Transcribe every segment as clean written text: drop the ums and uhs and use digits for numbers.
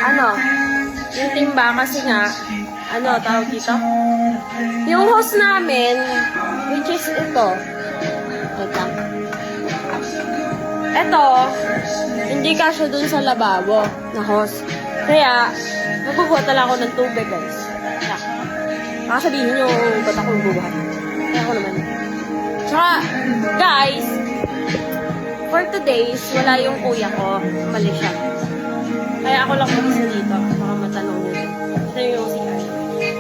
ano, yung timba kasi nga, ano, tawag dito? Yung host namin, which is ito. Wait lang. Ito, hindi kasya dun sa lababo na host. Kaya, magbubuhat lang ako ng tubig, guys. Kaya, baka sabihin nyo, ba't ako magbubuhat? Kaya ako naman. Tsaka, guys, for today's, wala yung kuya ko. Mali siya. Kaya ako lang mag-isa dito. Baka matanong nyo. Ito yung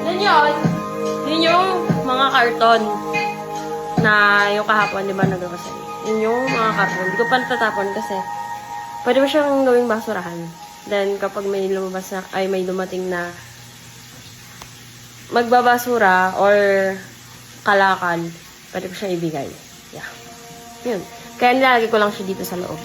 CR. Yun yung mga karton na yung kahapon, di ba, nagbabasay. Yun yung mga karton. Hindi ko pa natatapon kasi pwede mo siyang gawing basurahan. Then, kapag may lumabas na, ay may dumating na magbabasura or kalakal, pwede ko siyang ibigay. Yeah. Yun. Kaya nilalagay ko lang siya dito sa loob.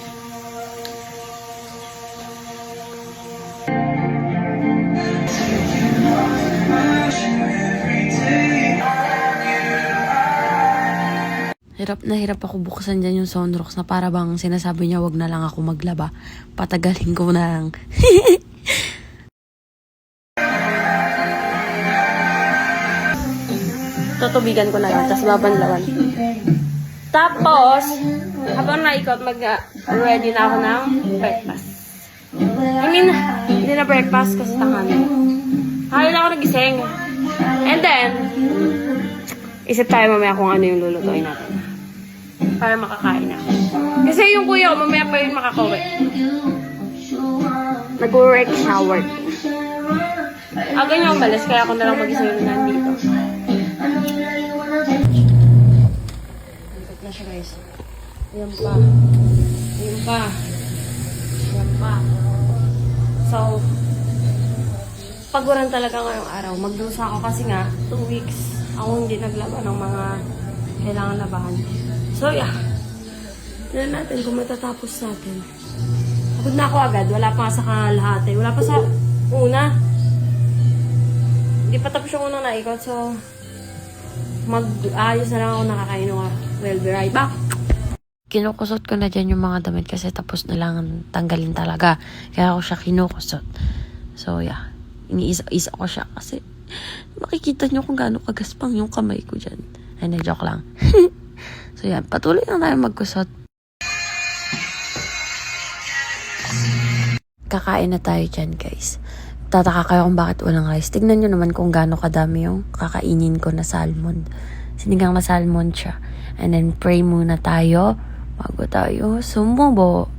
Hirap na hirap ako buksan dyan yung Sonrox na para bang sinasabi niya wag na lang ako maglaba. Patagalin ko na lang. Tutubigan ko na lang, tapos babanlawan. Tapos, habang naikot, mag-ready na ako ng breakfast. I mean, hindi na breakfast kasi tanghali. Hali na ako nagising. And then, isip tayo mamaya kung ano yung lulutuin natin. Para makakain na. Kasi yung kuya ko, mamaya pa yun makakauwi. Nag-work shower. Aga niya umalis, kaya ako na lang mag-isa yung nandito. Perfect na siya, guys. Ayan pa. Ayan pa. Ayan pa. So, paguran talaga ngayong araw. Magdusa ako kasi nga, 2 weeks ako hindi naglaba ng mga kailangan labahan. So, yeah. Tignan natin kung matatapos natin. Pagod na ako agad. Wala pa sa kalahati. Wala pa sa una. Hindi pa tapos yung unang naikot. So, mag-ayos na lang ako nakakain ng well, be right back. Kinukusot ko na dyan yung mga damit kasi tapos na lang tanggalin talaga. Kaya ako siya kinukusot. So, yeah. Iniisa-isa ko siya kasi makikita nyo kung gaano kagaspang yung kamay ko dyan. Ay, na-joke lang. So, yan. Patuloy lang tayo magkusot. Kakain na tayo dyan, guys. Tataka kayo kung bakit walang rice. Tignan nyo naman kung gaano kadami yung kakainin ko na salmon. Sinigang na salmon siya. And then, pray muna tayo bago tayo sumubo.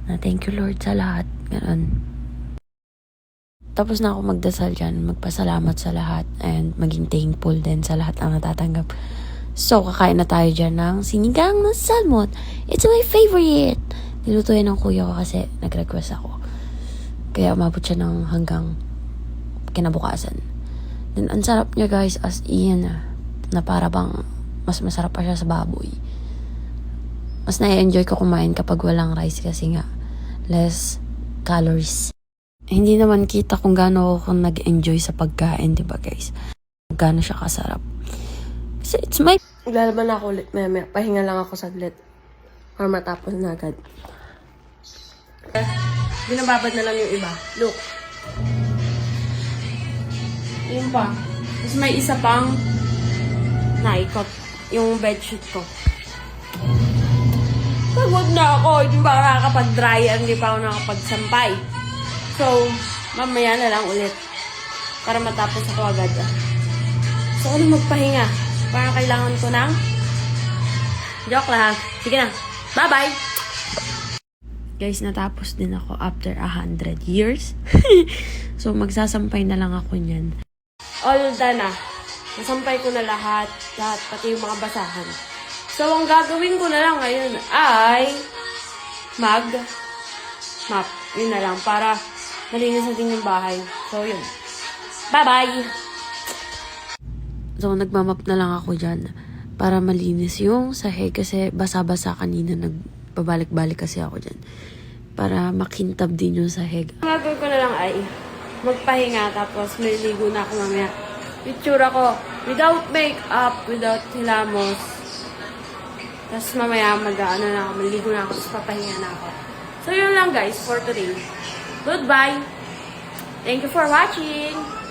Na thank you, Lord, sa lahat. Ganon. Tapos na ako magdasal dyan. Magpasalamat sa lahat. And maging thankful din sa lahat ang natatanggap. So, kakain na tayo dyan ng sinigang na salmon. It's my favorite. Nilutuin ng kuya ko kasi nag-request ako. Kaya umabot siya ng hanggang kinabukasan. Then, ang sarap niya, guys, as in, na para bang mas masarap pa siya sa baboy. Mas na-enjoy ko kumain kapag walang rice kasi nga, less calories. Hindi naman kita kung gaano ako nag-enjoy sa pagkain, diba, guys? Gaano siya kasarap. Kasi it's my... Maglalaban na ako ulit. Maya. Pahinga lang ako saglit. Para matapos na agad. Binababad na lang yung iba. Look. Yun pa. Tapos may isa pang naikot. Yung bedsheet ko. Pagod na ako. Hindi pa ako nakakapag-dryer. Hindi pa ako nakakapag-sampay. So, mamaya na lang ulit. Para matapos ako agad. So, ano magpahinga? Parang kailangan ko ng... Joke lang. Sige na. Bye-bye! Guys, natapos din ako after 100 years. So, magsasampay na lang ako niyan. All done na. Nasampay ko na lahat, pati yung mga basahan. So, ang gagawin ko na lang ngayon ay map. Yun na lang, para malinis natin yung bahay. So, yun. Bye-bye! So, nagmamap na lang ako dyan para malinis yung sahig kasi basa-basa kanina. Nagpabalik-balik kasi ako dyan. Para makintab din yung sahig. Ang gagawin ko na lang ay magpahinga tapos may ligo na ako mamaya. Itsura ko without makeup, without hilamos. Tapos mamaya mag-ano na ako, maligo na ako, tapos papahinga na ako. So, yun lang guys for today. Goodbye! Thank you for watching!